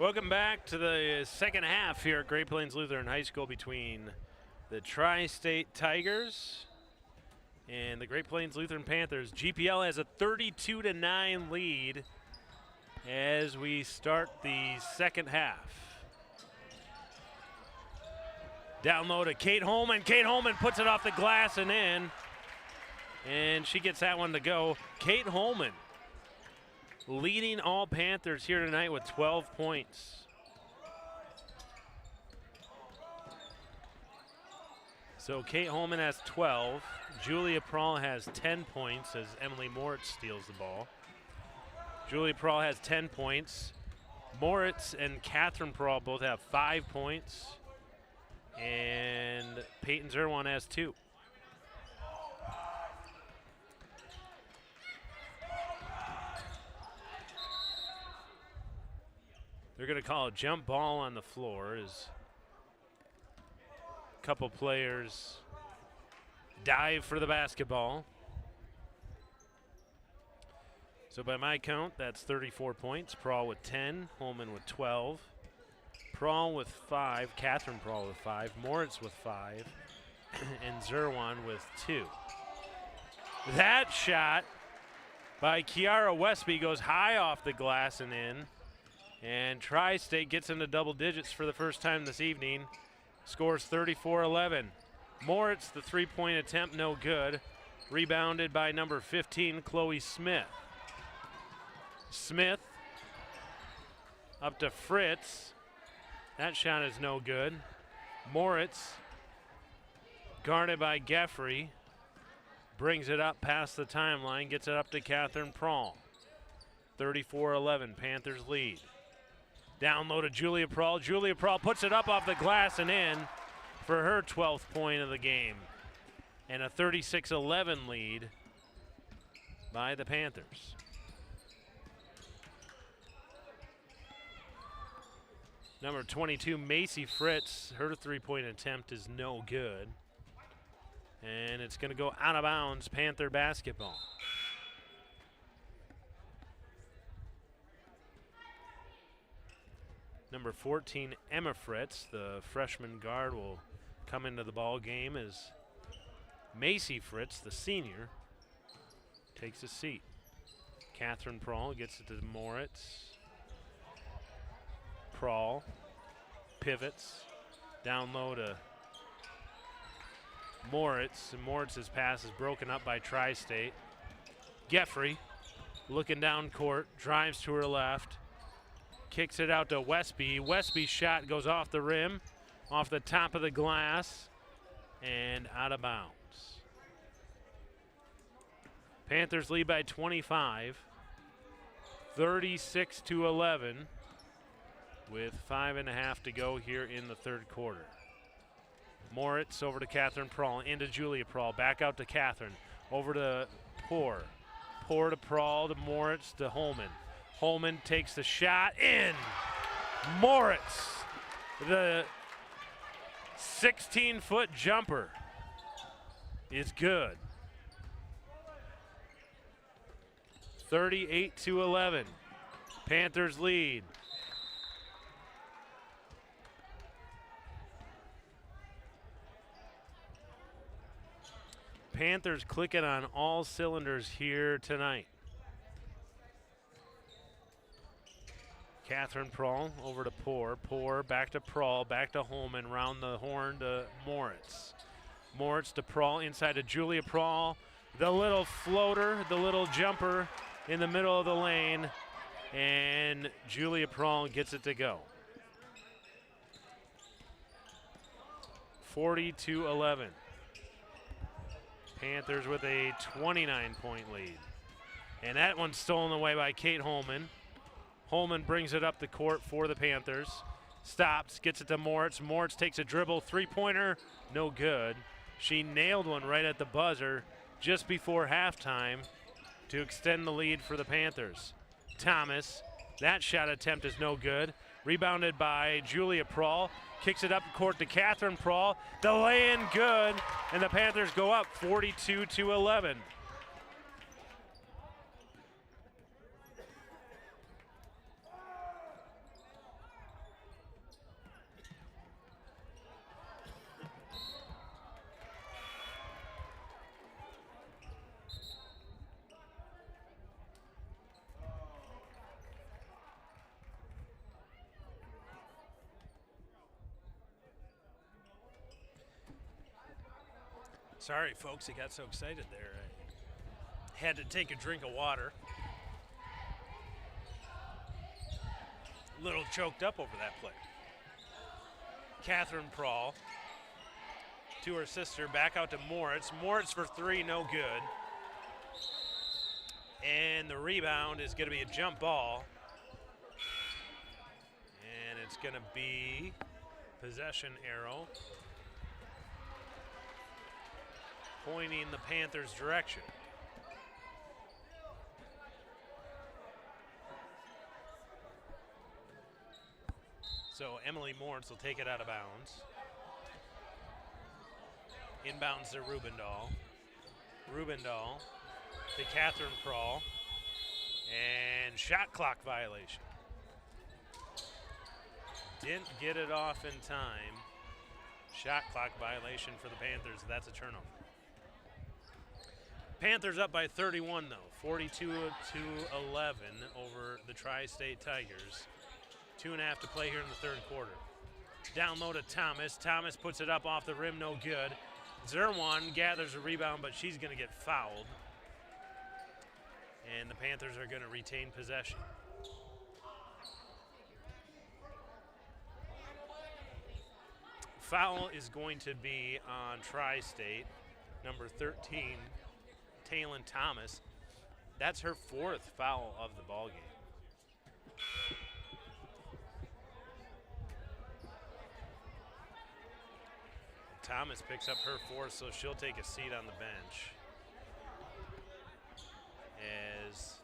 Welcome back to the second half here at Great Plains Lutheran High School between the Tri-State Tigers and the Great Plains Lutheran Panthers. GPL has a 32-9 lead as we start the second half. Down low to Kate Holman. Kate Holman puts it off the glass and in, and she gets that one to go. Kate Holman leading all Panthers here tonight with 12 points. So Kate Holman has 12. Julia Prawl has 10 points as Emily Moritz steals the ball. Julia Prawl has 10 points. Moritz and Catherine Prawl both have 5 points. And Peyton Zerwan has 2. They're going to call a jump ball on the floor as a couple players dive for the basketball. So by my count, that's 34 points. Prawl with 10, Holman with 12. Prawl with 5, Catherine Prawl with 5, Moritz with 5, and Zerwan with 2. That shot by Kiara Westby goes high off the glass and in. And Tri-State gets into double digits for the first time this evening. Scores 34-11. Moritz, the three-point attempt, no good. Rebounded by number 15, Chloe Smith. Smith up to Fritz. That shot is no good. Moritz, guarded by Geffrey, brings it up past the timeline, gets it up to Catherine Prawl. 34-11, Panthers lead. Down low to Julia Prawl. Julia Prawl puts it up off the glass and in for her 12th point of the game. And a 36-11 lead by the Panthers. Number 22, Macy Fritz, her three-point attempt is no good. And it's going to go out of bounds, Panther basketball. Number 14, Emma Fritz, the freshman guard, will come into the ball game as Macy Fritz, the senior, takes a seat. Catherine Prawl gets it to Moritz. Prawl pivots down low to Moritz, and Moritz's pass is broken up by Tri-State. Geffrey looking down court, drives to her left, kicks it out to Westby. Westby's shot goes off the rim, off the top of the glass, and out of bounds. Panthers lead by 25, 36-11, with 5.5 to go here in the third quarter. Moritz over to Catherine Prawl, into Julia Prawl, back out to Catherine, over to Poor. Poor to Prawl, to Moritz, to Holman. Holman takes the shot, in. Moritz, the 16-foot jumper is good. 38-11, Panthers lead. Panthers clicking on all cylinders here tonight. Catherine Prawl over to Poor. Poor back to Prawl, back to Holman, round the horn to Moritz. Moritz to Prawl, inside to Julia Prawl. The little floater, the little jumper in the middle of the lane, and Julia Prawl gets it to go. 40-11. Panthers with a 29-point lead. And that one's stolen away by Kate Holman. Holman brings it up the court for the Panthers. Stops, gets it to Moritz. Moritz takes a dribble, three-pointer, no good. She nailed one right at the buzzer just before halftime to extend the lead for the Panthers. Thomas, that shot attempt is no good. Rebounded by Julia Prawl. Kicks it up the court to Catherine Prawl. The lay-in good, and the Panthers go up 42-11. Sorry, folks, I got so excited there. I had to take a drink of water. A little choked up over that play. Catherine Prawl to her sister, back out to Moritz. Moritz for three, no good. And the rebound is going to be a jump ball. And it's going to be possession arrow pointing the Panthers' direction. So Emily Moritz will take it out of bounds. Inbounds to Rubendahl. Rubendahl to Catherine Prawl. And shot clock violation. Didn't get it off in time. Shot clock violation for the Panthers. That's a turnover. Panthers up by 31 though. 42-11 over the Tri-State Tigers. 2.5 to play here in the third quarter. Down low to Thomas. Thomas puts it up off the rim, no good. Zerwan gathers a rebound, but she's going to get fouled. And the Panthers are going to retain possession. Foul is going to be on Tri-State, number 13, Taylon Thomas. That's her fourth foul of the ballgame. Thomas picks up her fourth, so she'll take a seat on the bench. As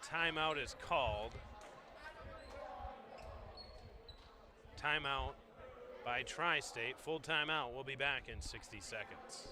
timeout is called. Timeout by Tri-State. Full timeout. We'll be back in 60 seconds.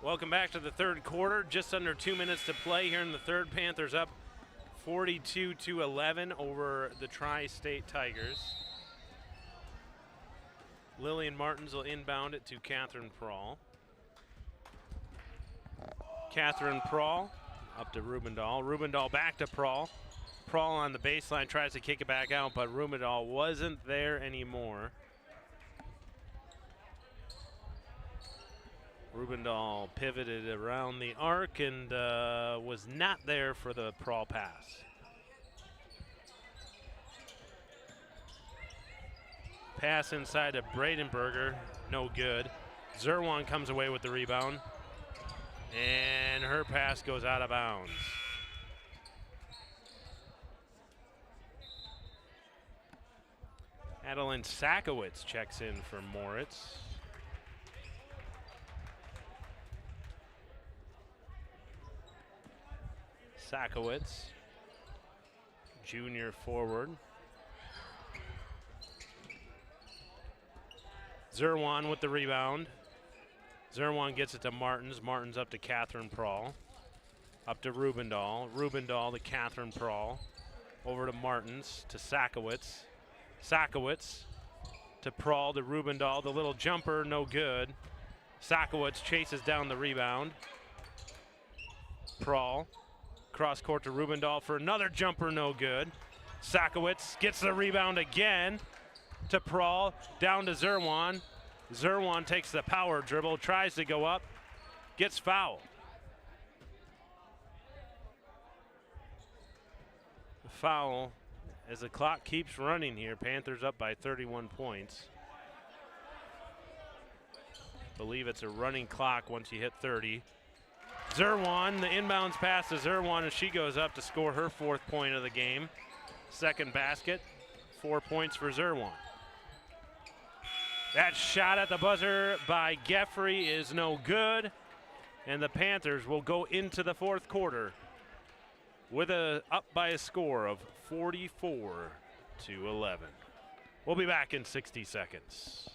Welcome back to the third quarter. Just under 2 minutes to play here in the third. Panthers up 42-11 over the Tri-State Tigers. Lillian Martins will inbound it to Catherine Prawl. Catherine Prawl up to Rubendahl. Rubendahl back to Prawl. Prawl on the baseline tries to kick it back out, but Rubendahl wasn't there anymore. Rubendahl pivoted around the arc and was not there for the Prawl pass. Pass inside to Bradenberger, no good. Zerwan comes away with the rebound, and her pass goes out of bounds. Adeline Sakowitz checks in for Moritz. Sakowitz, junior forward. Zerwan with the rebound. Zerwan gets it to Martins. Martins up to Catherine Prawl. Up to Rubendahl. Rubendahl to Catherine Prawl. Over to Martins to Sakowitz. Sakowitz to Prawl to Rubendahl. The little jumper, no good. Sakowitz chases down the rebound. Prawl. Cross court to Rubendahl for another jumper, no good. Sakowitz gets the rebound again to Prawl, down to Zerwan. Zerwan takes the power dribble, tries to go up, gets fouled. Foul as the clock keeps running here. Panthers up by 31 points. Believe it's a running clock once you hit 30. Zerwan, the inbounds pass to Zerwan, and she goes up to score her 4th point of the game. Second basket, 4 points for Zerwan. That shot at the buzzer by Geffrey is no good, and the Panthers will go into the 4th quarter with up by a score of 44-11. We'll be back in 60 seconds.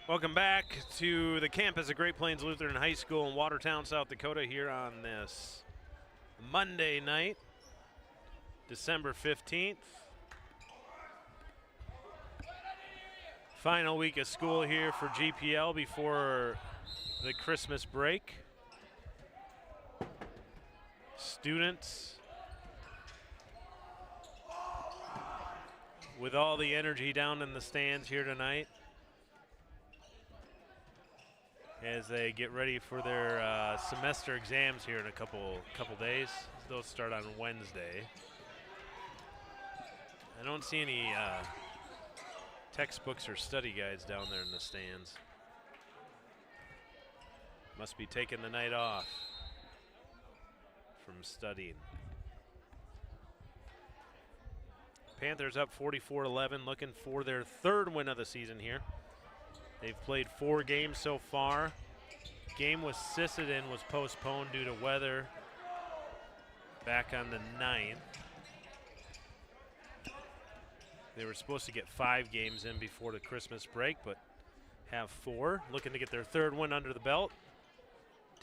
Welcome back to the campus of Great Plains Lutheran High School in Watertown, South Dakota, here on this Monday night, December 15th. Final week of school here for GPL before the Christmas break. Students with all the energy down in the stands here tonight as they get ready for their semester exams here in a couple days. Those start on Wednesday. I don't see any textbooks or study guides down there in the stands. Must be taking the night off from studying. Panthers up 44-11, looking for their 3rd win of the season here. They've played 4 games so far. Game with Sisseton was postponed due to weather back on the 9th. They were supposed to get 5 games in before the Christmas break, but have 4. Looking to get their 3rd win under the belt.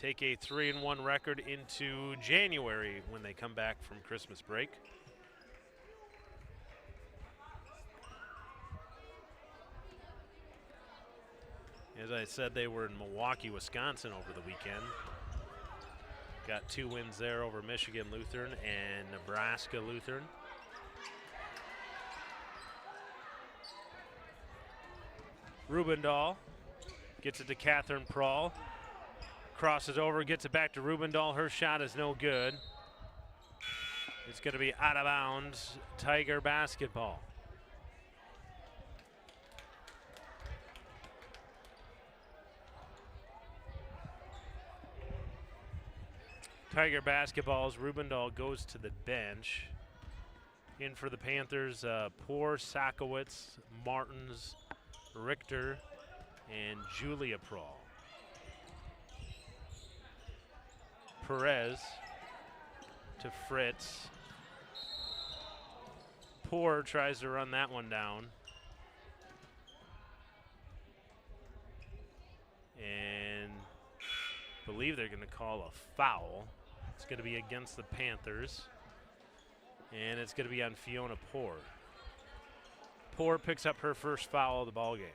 Take a 3-1 record into January when they come back from Christmas break. As I said, they were in Milwaukee, Wisconsin over the weekend. Got 2 wins there over Michigan Lutheran and Nebraska Lutheran. Rubendahl gets it to Catherine Prahl. Crosses over, gets it back to Rubendahl. Her shot is no good. It's going to be out of bounds. Tiger basketball. Tiger basketballs. Rubendahl goes to the bench. In for the Panthers, Poor, Sakowitz, Martins, Richter, and Julia Prahl. Perez to Fritz. Poor tries to run that one down. And I believe they're going to call a foul. It's going to be against the Panthers. And it's going to be on Fiona Poor. Poor picks up her first foul of the ball game.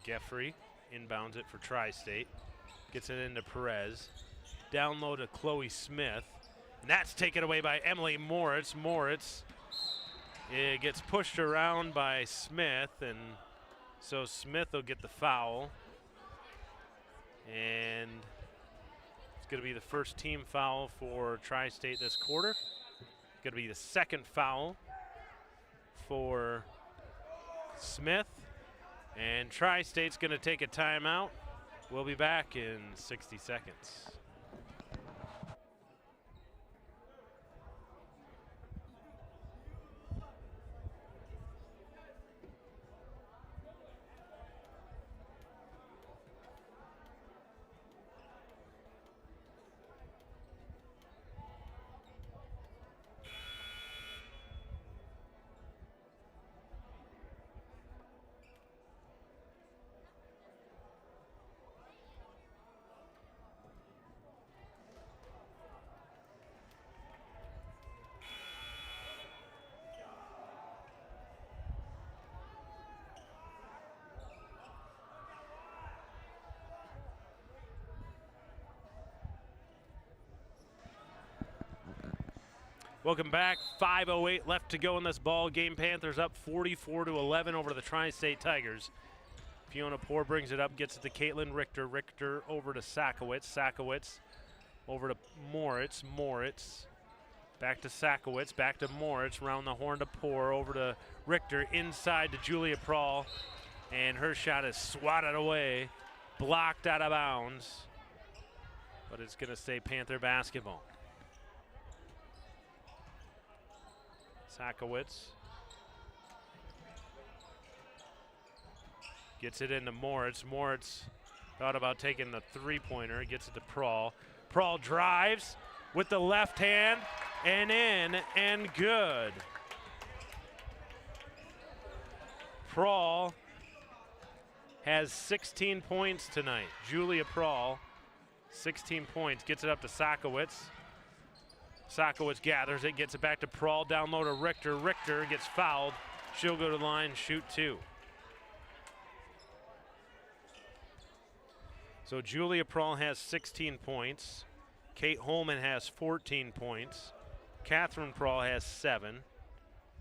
Geffrey inbounds it for Tri-State. Gets it into Perez. Down low to Chloe Smith. And that's taken away by Emily Moritz. Moritz, it gets pushed around by Smith, and so Smith will get the foul. And it's going to be the first team foul for Tri-State this quarter. Going to be the second foul for Smith. And Tri-State's going to take a timeout. We'll be back in 60 seconds. Welcome back. 5:08 left to go in this ball game. Panthers up 44-11 over the Tri-State Tigers. Fiona Poor brings it up, gets it to Caitlin Richter. Richter over to Sakowitz. Sakowitz over to Moritz. Moritz back to Sakowitz. Back to Moritz. Round the horn to Poor. Over to Richter. Inside to Julia Prahl. And her shot is swatted away. Blocked out of bounds. But it's going to stay Panther basketball. Sakowitz gets it into Moritz. Moritz thought about taking the three-pointer. Gets it to Prahl. Prahl drives with the left hand and in and good. Prahl has 16 points tonight. Julia Prahl, 16 points. Gets it up to Sakowitz. Sakowitz gathers it, gets it back to Prahl, down low to Richter. Richter gets fouled. She'll go to the line, shoot two. So Julia Prahl has 16 points. Kate Holman has 14 points. Catherine Prahl has 7.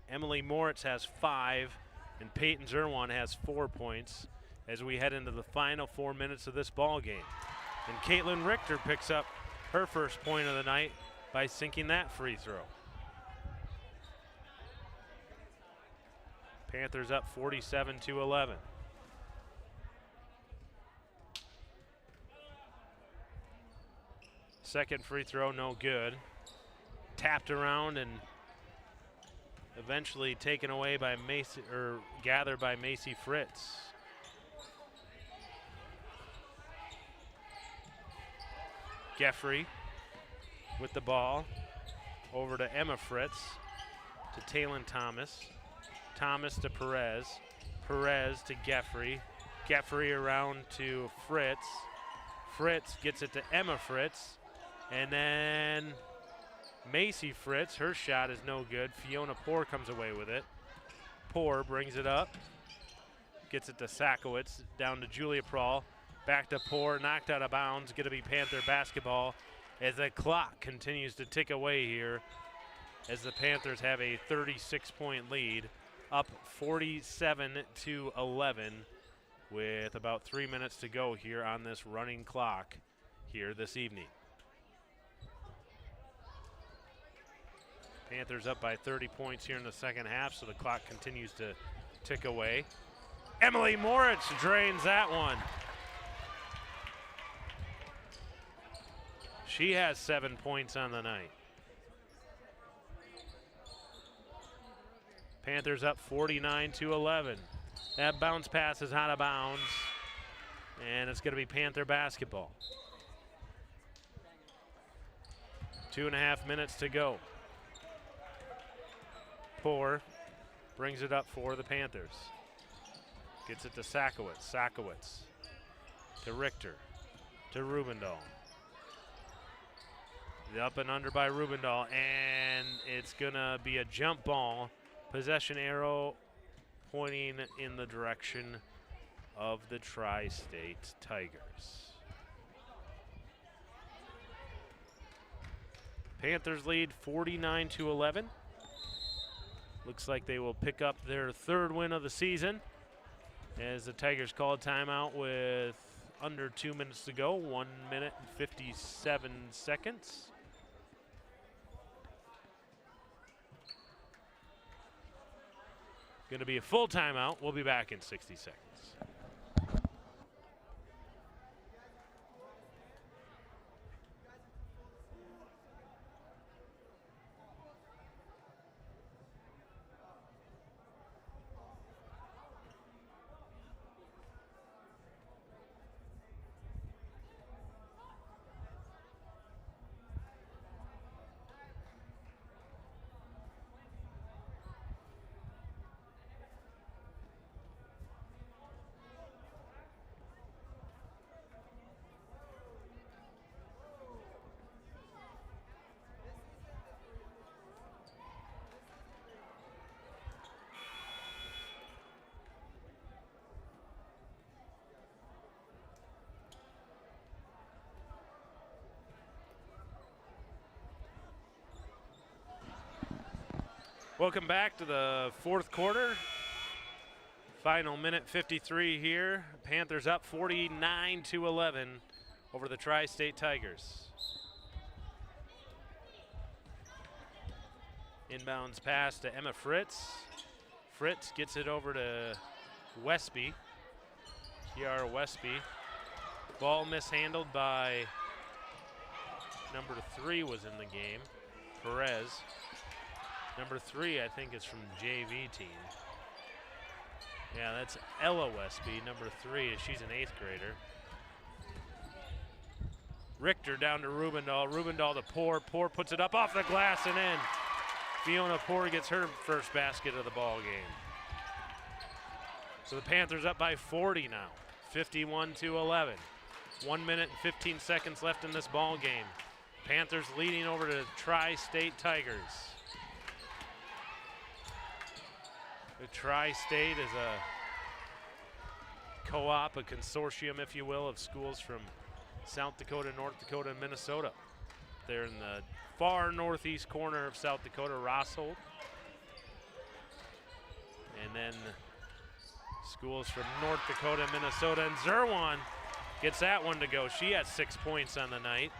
Emily Moritz has 5. And Peyton Zerwan has 4 points as we head into the final 4 minutes of this ball game. And Caitlin Richter picks up her first point of the night by sinking that free throw. Panthers up 47-11. Second free throw, no good. Tapped around and eventually taken away by Macy, or gathered by Macy Fritz. Geffrey with the ball, over to Emma Fritz, to Taylon Thomas. Thomas to Perez. Perez to Geffrey. Geffrey around to Fritz. Fritz gets it to Emma Fritz. And then Macy Fritz, her shot is no good. Fiona Poor comes away with it. Poor brings it up. Gets it to Sakowitz, down to Julia Prahl. Back to Poor, knocked out of bounds. Going to be Panther basketball as the clock continues to tick away here as the Panthers have a 36-point lead, up 47-11 with about 3 minutes to go here on this running clock here this evening. Panthers up by 30 points here in the second half, so the clock continues to tick away. Emily Moritz drains that one. She has 7 points on the night. Panthers up 49-11. That bounce pass is out of bounds, and it's going to be Panther basketball. 2.5 minutes to go. Poor brings it up for the Panthers. Gets it to Sakowitz. Sakowitz to Richter, to Rubendahl. Up and under by Rubendahl, and it's going to be a jump ball. Possession arrow pointing in the direction of the Tri-State Tigers. Panthers lead 49-11. Looks like they will pick up their third win of the season as the Tigers call a timeout with under 2 minutes to go, 1 minute and 57 seconds. Going to be a full timeout. We'll be back in 60 seconds. Welcome back to the fourth quarter. Final minute 53 here. Panthers up 49-11 over the Tri-State Tigers. Inbounds pass to Emma Fritz. Fritz gets it over to Westby. Kiara Westby. Ball mishandled by number 3 was in the game, Perez. Number 3, I think, is from JV team. Yeah, that's Ella Westby, number 3. She's an 8th grader. Richter down to Rubendahl. Rubendahl to Poor. Poor puts it up off the glass and in. Fiona Poor gets her first basket of the ball game. So the Panthers up by 40 now, 51-11. 1 minute and 15 seconds left in this ball game. Panthers leading over to Tri-State Tigers. The Tri-State is a co-op, a consortium, if you will, of schools from South Dakota, North Dakota, and Minnesota. They're in the far northeast corner of South Dakota, Rosshold. And then schools from North Dakota, Minnesota, and Zerwan gets that one to go. She has 6 points on the night.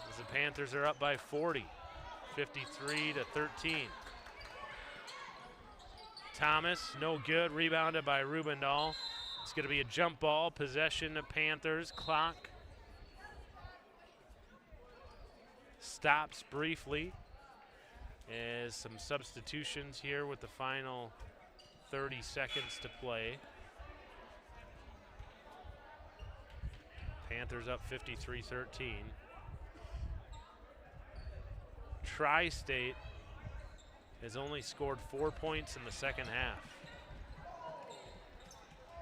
As the Panthers are up by 40, 53-13. Thomas, no good, rebounded by Rubendahl. It's going to be a jump ball, possession of Panthers. Clock stops briefly as some substitutions here with the final 30 seconds to play. Panthers up 53-13. Tri-State has only scored 4 points in the second half.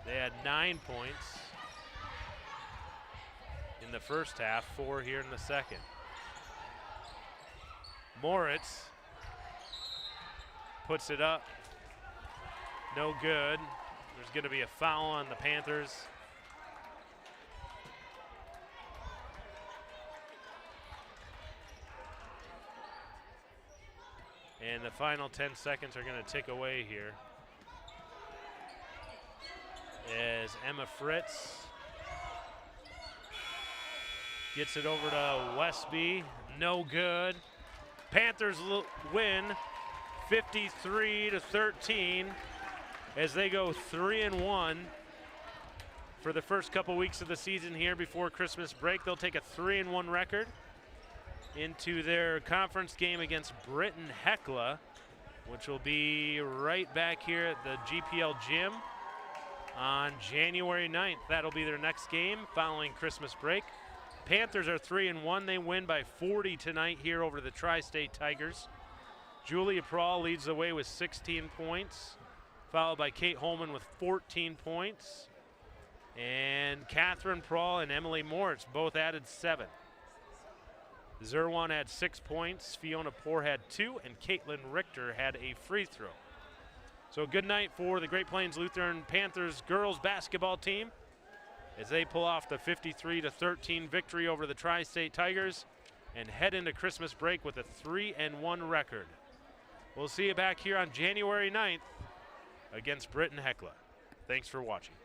They had 9 points in the first half, 4 here in the second. Moritz puts it up, no good. There's going to be a foul on the Panthers. And the final 10 seconds are going to tick away here as Emma Fritz gets it over to Westby. No good. Panthers win 53-13 as they go 3-1 for the first couple weeks of the season here before Christmas break. They'll take a 3-1 record into their conference game against Britton Hecla, which will be right back here at the GPL gym on January 9th. That'll be their next game following Christmas break. Panthers are 3-1. They win by 40 tonight here over the Tri-State Tigers. Julia Prawl leads the way with 16 points, followed by Kate Holman with 14 points. And Catherine Prawl and Emily Moritz both added 7. Zerwan had 6 points, Fiona Poor had 2, and Caitlin Richter had a free throw. So a good night for the Great Plains Lutheran Panthers girls basketball team as they pull off the 53-13 victory over the Tri-State Tigers and head into Christmas break with a 3-1 record. We'll see you back here on January 9th against Britton Hecla. Thanks for watching.